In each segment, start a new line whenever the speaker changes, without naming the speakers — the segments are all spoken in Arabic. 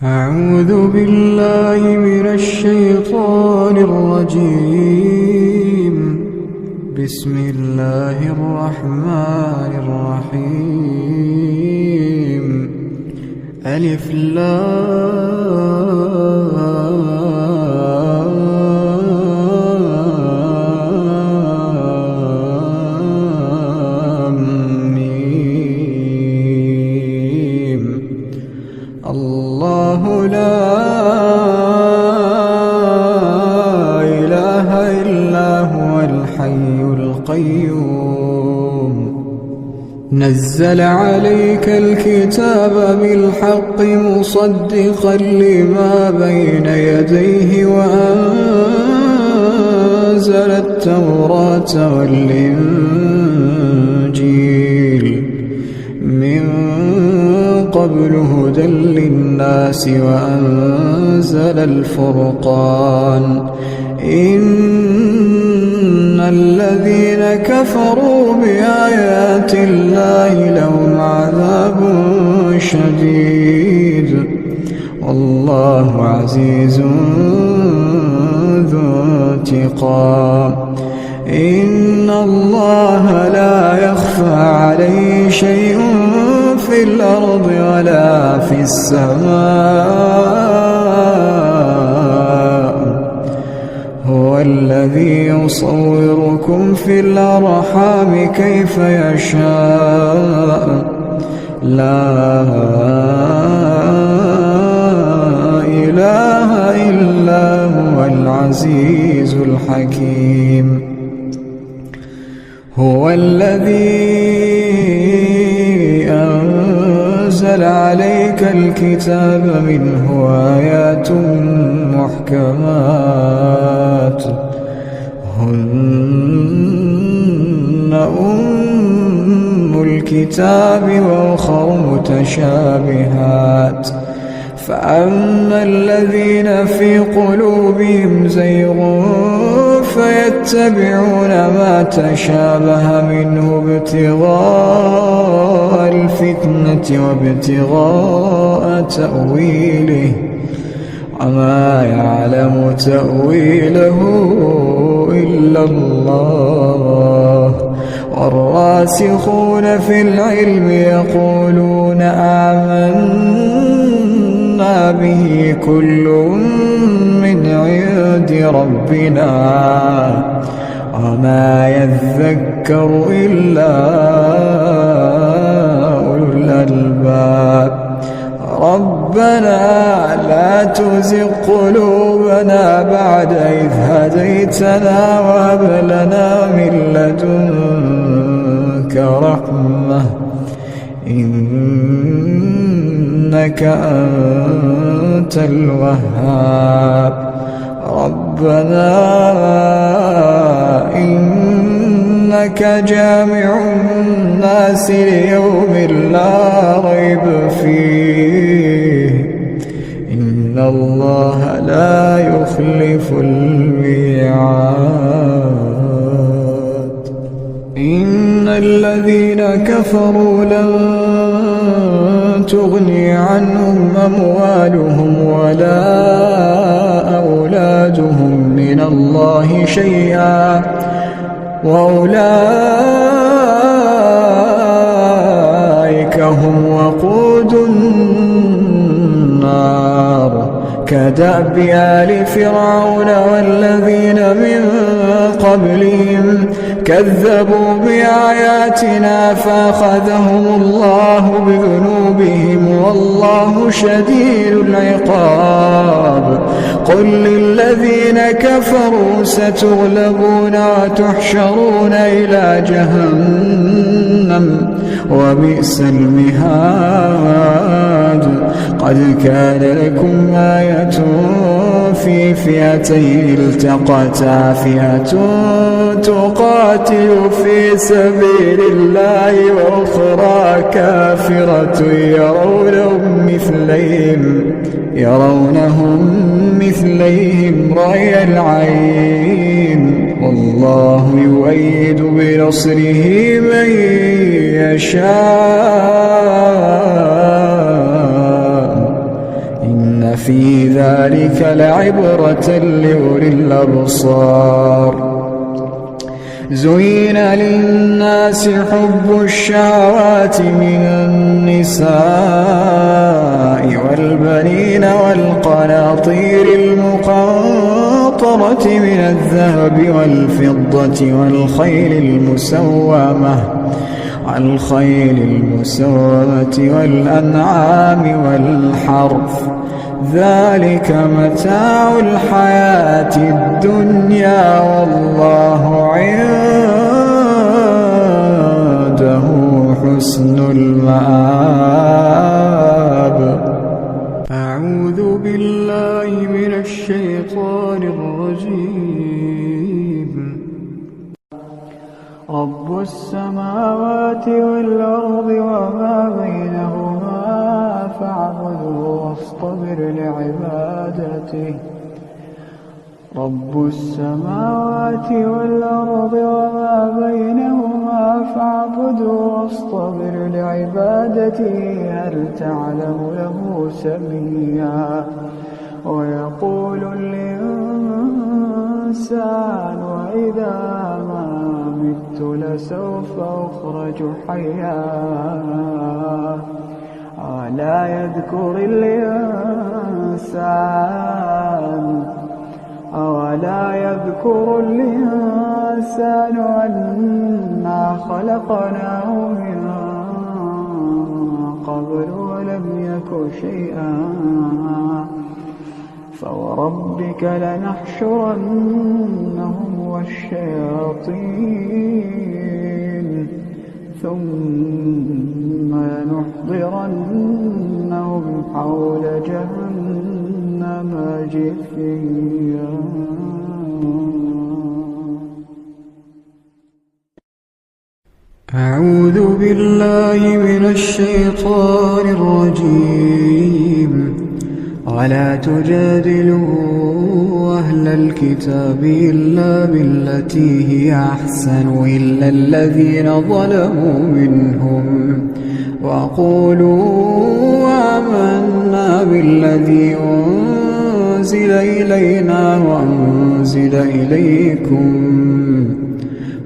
أعوذ بالله من الشيطان الرجيم. بسم الله الرحمن الرحيم. ألف لام ميم. الله لا إله إلا هو الحي القيوم. نزل عليك الكتاب بالحق مصدقا لما بين يديه وأنزل التوراة والإنجيل من قبل هدى للناس وأنزل الفرقان. إن الذين كفروا بآيات الله لهم عذاب شديد والله عزيز ذو انتقام. إن الله لا يخفى عليه شيء في الأرض ولا في السماء. هو الذي يصوركم في الأرحام كيف يشاء. لا إله إلا هو العزيز الحكيم. هو الذي أنزل عليك الكتاب منه آيات محكمات هن أم الكتاب وأخر متشابهات. فأما الذين في قلوبهم زيغ فيتبعون ما تشابه منه ابتغاء الفتنة وابتغاء تأويله وما يعلم تأويله إلا الله. والراسخون في العلم يقولون آمنا به كل من عند ربنا وما يذكر إلا أولو الألباب. ربنا لا تزغ قلوبنا بعد إذ هديتنا وهب لنا من لدنك رحمة إنك أنت الوهاب. ربنا إنك جامع الناس ليوم لا ريب فيه إن الله لا يخلف الميعاد. إن الذين كفروا لن تغني عنهم أموالهم ولا أولادهم من الله شيئا وأولئك هم وقود النار. كدأب آل فرعون والذين من قبلهم كذبوا بآياتنا فأخذهم الله بذنوبهم والله شديد العقاب. قل للذين كفروا ستغلبون وتحشرون إلى جهنم وبئس المهاد. قد كان لكم آية في فئتين التقتا فئة تقاتل في سبيل الله وأخرى كافرة يرونهم مثليهم رأي العين والله يؤيد بنصره من يشاء إن في ذلك لعبرة لأولي الأبصار. زين للناس حب الشهوات من النساء والبنين والقناطير المقنطرة من الذهب والفضة والخيل المسومة والأنعام والحرث، ذلك متاع الحياة الدنيا والله عنده حسن المآب. أعوذ بالله من الشيطان الرجيم. رب السماوات والأرض وما بينهما فاعبده واصطبر لعبادته. رب السماوات والأرض وما بينهما فاعبده واصطبر لعبادته. هل تعلم له سميا؟ ويقول الإنسان وإذا ما مت لسوف أخرج حيا. ألا يذكر الإنسان أنا خلقناه من قبل ولم يك شيئا. فوربك لنحشرنهم والشياطين ثم لنحضرنهم حول جهنم جثيا. أعوذ بالله من الشيطان الرجيم. ولا تجادلوا أهل الكتاب إلا بالتي هي أحسن إلا الذين ظلموا منهم وقولوا آمنا بالذي أنزل إلينا وأنزل إليكم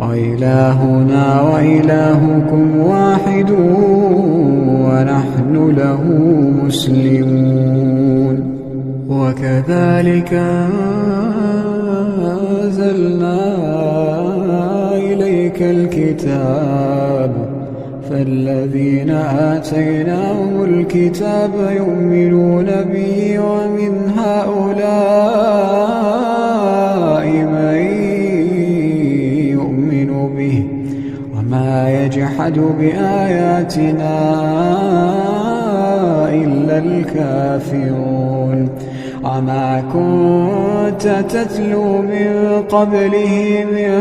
وإلهنا وإلهكم واحد ونحن له مسلمون. وكذلك أنزلنا إليك الكتاب فالذين آتيناهم الكتاب يؤمنون به ومن هؤلاء من يؤمن به وما يجحد بآياتنا إلا الكافرون. وما كنت تتلو من قبله من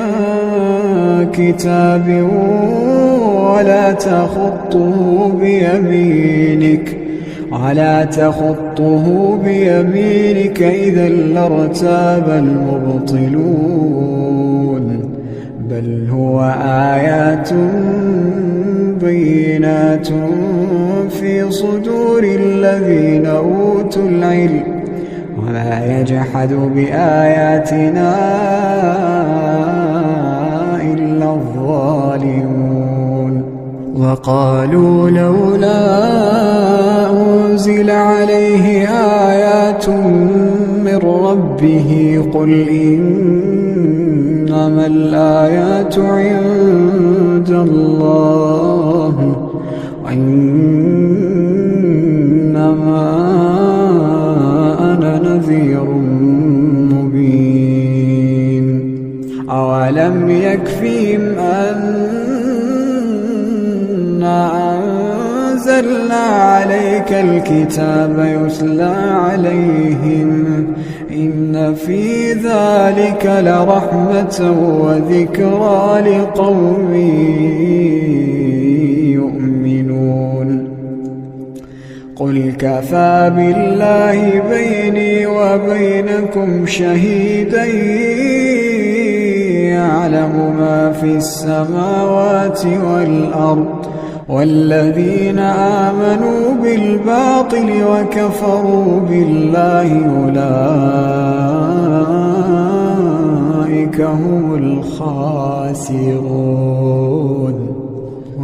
كتاب ولا تخطه بيمينك إذا لارتاب المبطلون. بل هو آيات بينات في صدور الذين أوتوا العلم وما يجحد بآياتنا إلا الظالمون. وقالوا لولا أنزل عليه آيات من ربه قل إنما الآيات عند الله وإنما أنا نذير مبين. أولم يكفهم أنا أنزلنا عليك الكتاب يتلى عليهم إن في ذلك لرحمة وذكرى لقوم يؤمنون. قل كفى بالله بيني وبينكم شهيدا يعلم ما في السماوات والأرض والذين آمنوا بالباطل وكفروا بالله أولئك هم الخاسرون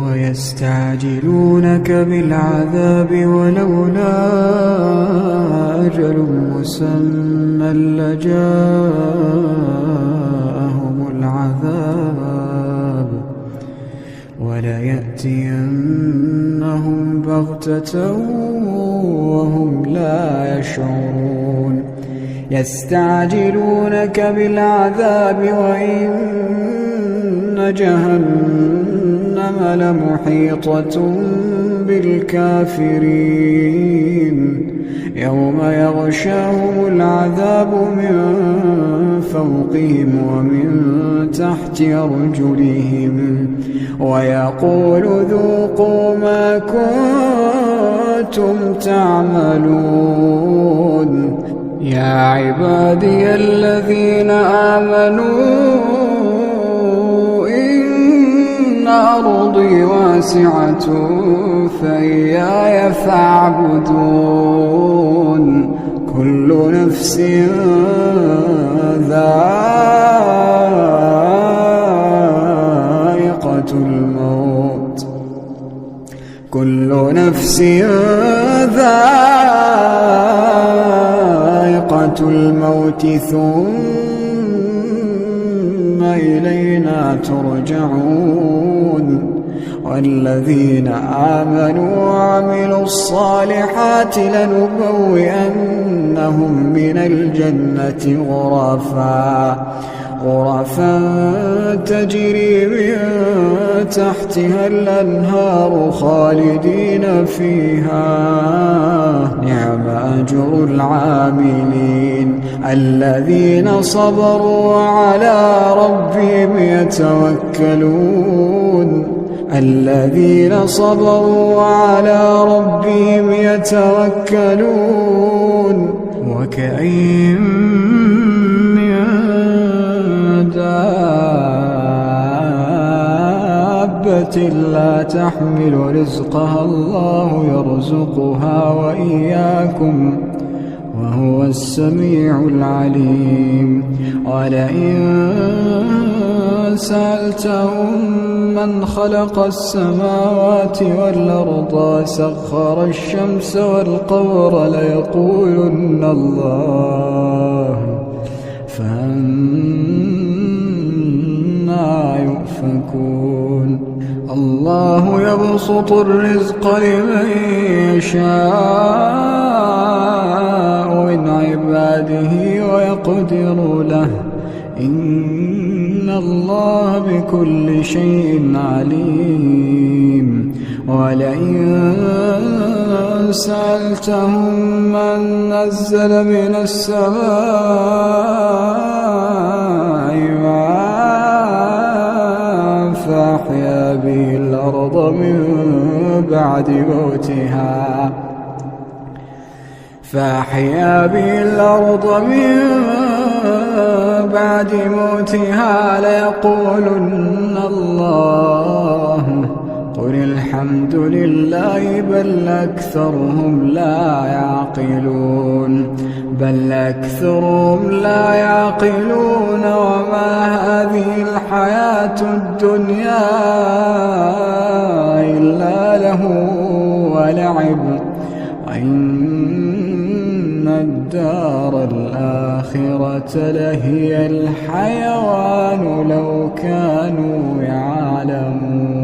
ويستعجلونك بالعذاب ولولا أجل مسمى لجاءهم العذاب وليأتينهم بغتة وهم لا يشعرون يستعجلونك بالعذاب وإن جهنم لمحيطة بالكافرين يوم يغشاهم العذاب من فوقهم ومن تحت أرجلهم ويقول ذوقوا ما كنتم تعملون يا عبادي الذين آمنوا إن أرضي واسعة فإياي فاعبدون كل نفس ذائقة الموت كل نفس ذائقة الموت ثم إلينا ترجعون والذين آمنوا وعملوا الصالحات لنبوئنهم من الجنة غرفا تجري من تحتها الأنهار خالدين فيها نعم أجر العاملين الذين صبروا وعلى ربهم يتوكلون الذين صبروا وعلى ربهم يتوكلون وكأين من دابة لا تحمل رزقها الله يرزقها وإياكم وهو السميع العليم ولئن سألتهم من خلق السماوات والأرض سخر الشمس والقمر ليقولن الله فأنى يؤفكون الله يبسط الرزق لمن يشاء من عباده ويقدر له إن الله بكل شيء عليم ولئن سألتهم من نزل من السماء ماء فأحيا به الأرض من بعد موتها ليقولن الله قل الحمد لله بل أكثرهم لا يعقلون وما هذه الحياة الدنيا إلا له ولعب وإن الدار الآخرة لهي الحيوان لو كانوا يعلمون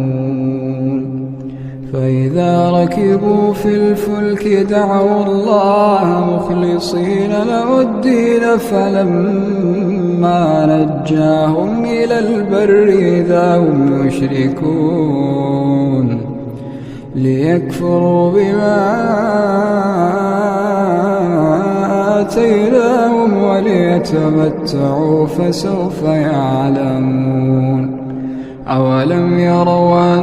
فإذا ركبوا في الفلك دعوا الله مخلصين له الدين فلما نجاهم إلى البر إذا هم يشركون ليكفروا بما آتيناهم وليتمتعوا فسوف يعلمون أولم يروا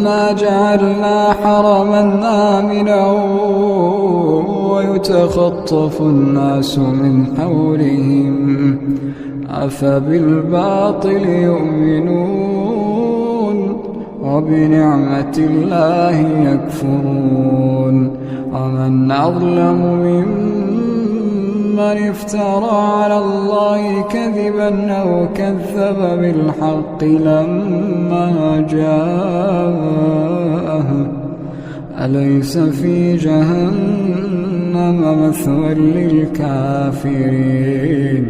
أنا جعلنا حرما آمنا ويتخطف الناس من حولهم أفبالباطل يؤمنون وبنعمة الله يكفرون ومن أظلم ممن افترى على الله كذبا أو كذب بالحق لما جاءه أليس في جهنم مثوى للكافرين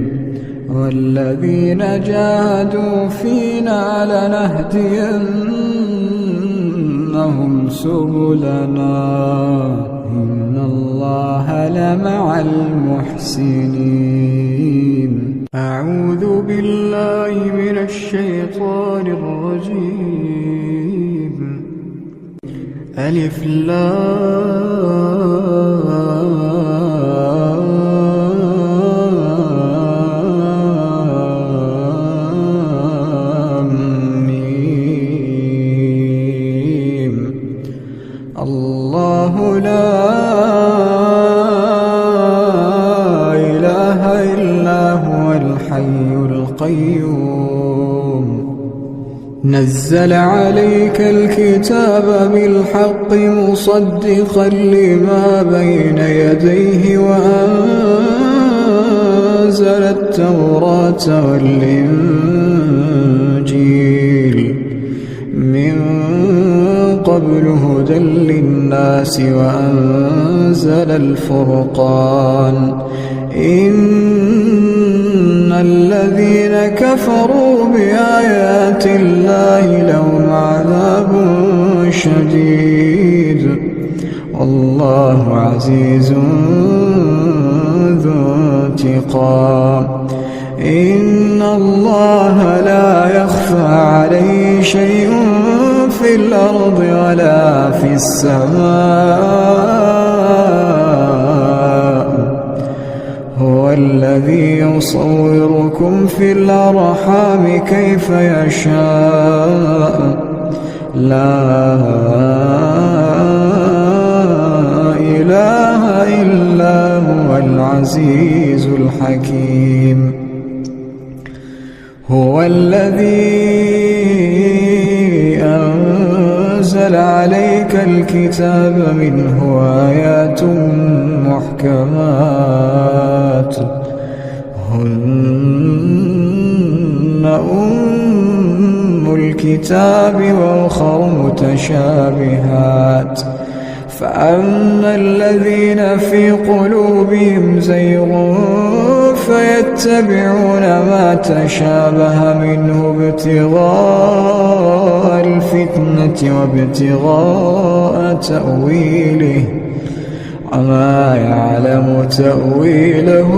والذين جاهدوا فينا لنهدينهم سبلنا إن الله لمع المحسنين. أعوذ بالله من الشيطان الرجيم. ألف لام ميم. الله لا إله إلا هو الحي القيوم نزل عليك الكتاب بالحق مصدقا لما بين يديه وأنزل التوراة والإنجيل من قبل هدى للناس وأنزل الفرقان إن الذين كفروا بآيات الله لهم عذاب شديد والله عزيز ذو انتقام. إن الله لا يخفى عليه شيء في الأرض ولا في السماء. هو الذي يصوركم في الأرحام كيف يشاء لا إله إلا هو العزيز الحكيم. هو الذي أنزل عليك الكتاب منه آيات محكمات هن أم الكتاب وأخر متشابهات فأما الذين في قلوبهم زيغ فيتبعون ما تشابه منه ابتغاء الفتنة وابتغاء تأويله وما يعلم تأويله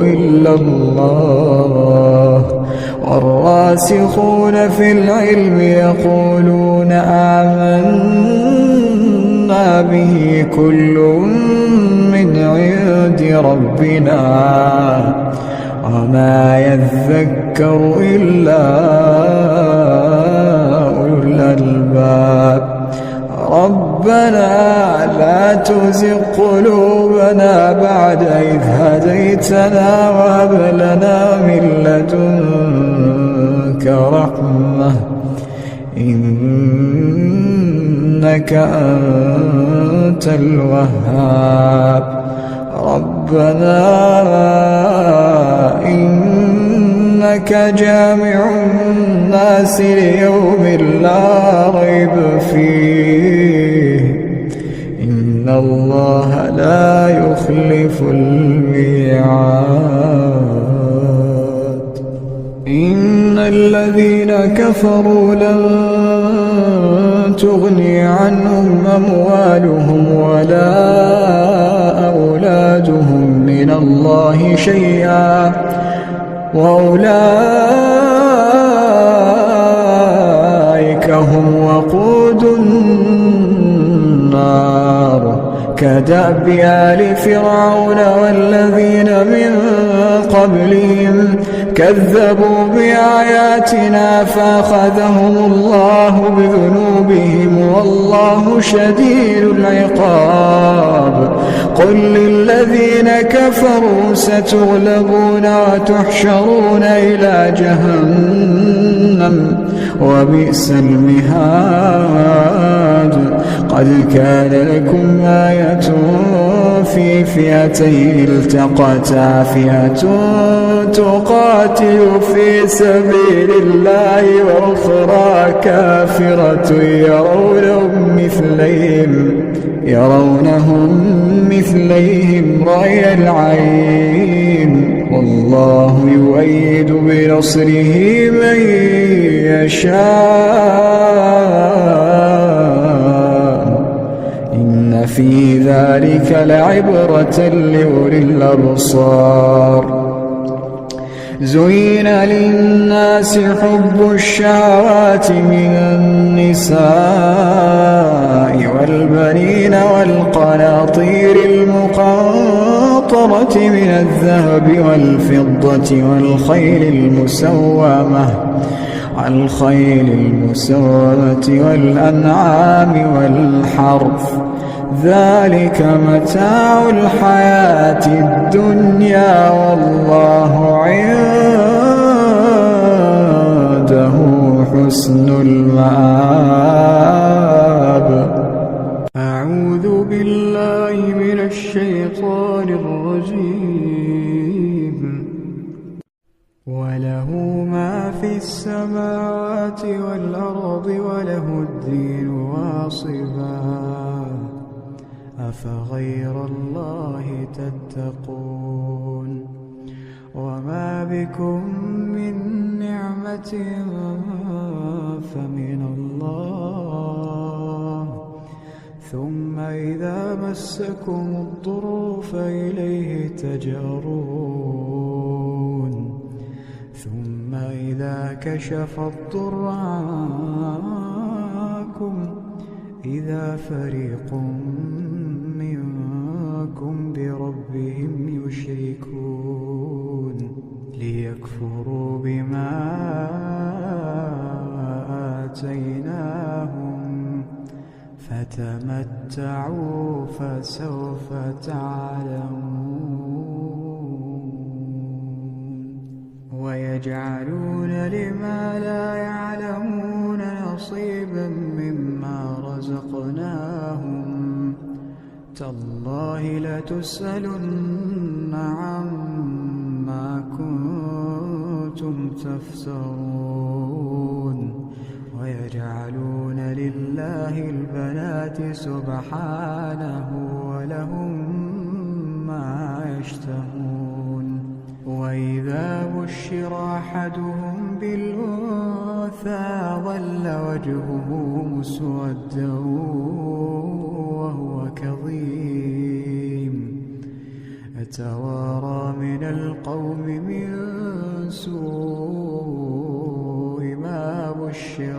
إلا الله. والراسخون في العلم يقولون آمنا به كل من عند ربنا وما يذكر إلا أولو الألباب. ربنا لا تزغ قلوبنا بعد إذ هديتنا وهب لنا من لدنك رحمة إنك أنت الوهاب. ربنا إنك جامع الناس ليوم لا ريب فيه إن الله لا يخلف الميعاد. إن الذين كفروا لن تغني عنهم أموالهم ولا أولادهم من الله شيئا وأولئك هم وقود النار كدأب آل فرعون والذين من قبلهم كذبوا بآياتنا فأخذهم الله بذنوبهم والله شديد العقاب. قل للذين كفروا ستغلبون وتحشرون إلى جهنم وبئس المهاد. قد كان لكم آية في فئتين التقتا، فئة تقاتل في سبيل الله وأخرى كافرة يرونهم مثليهم رأي العين، والله يؤيد بنصره من يشاء، إن في ذلك لعبرة لأولي الأبصار. زين للناس حب الشهوات من النساء والبنين والقناطير المقنطرة من الذهب والفضة والخيل المسومة والأنعام والحرث، ذلك متاع الحياة الدنيا، والله عنده حسن المآب. أعوذ بالله من الشيطان الرجيم. وله ما في السماوات والأرض وله الدين واصبا، أفغير الله تتقون. وما بكم من نعمة فمن الله، ثم إذا مسكم الضر فإليه تجأرون، ثم إذا كشف الضر عنكم إذا فريق منكم بربهم يشركون، ليكفروا بما آتيناهم، فتمتعوا فسوف تعلمون. ويجعلون لما لا يعلمون نصيبا مما رزقناهم، تالله لتسألن عما كنتم تفترون. ويجعلون لله البنات سبحانه ولهم ما يشتهون. وإذا بشر أحدهم بالأنثى ظل وجهه مسودا وهو كظيم، يتوارى من القوم من سوء ما بشر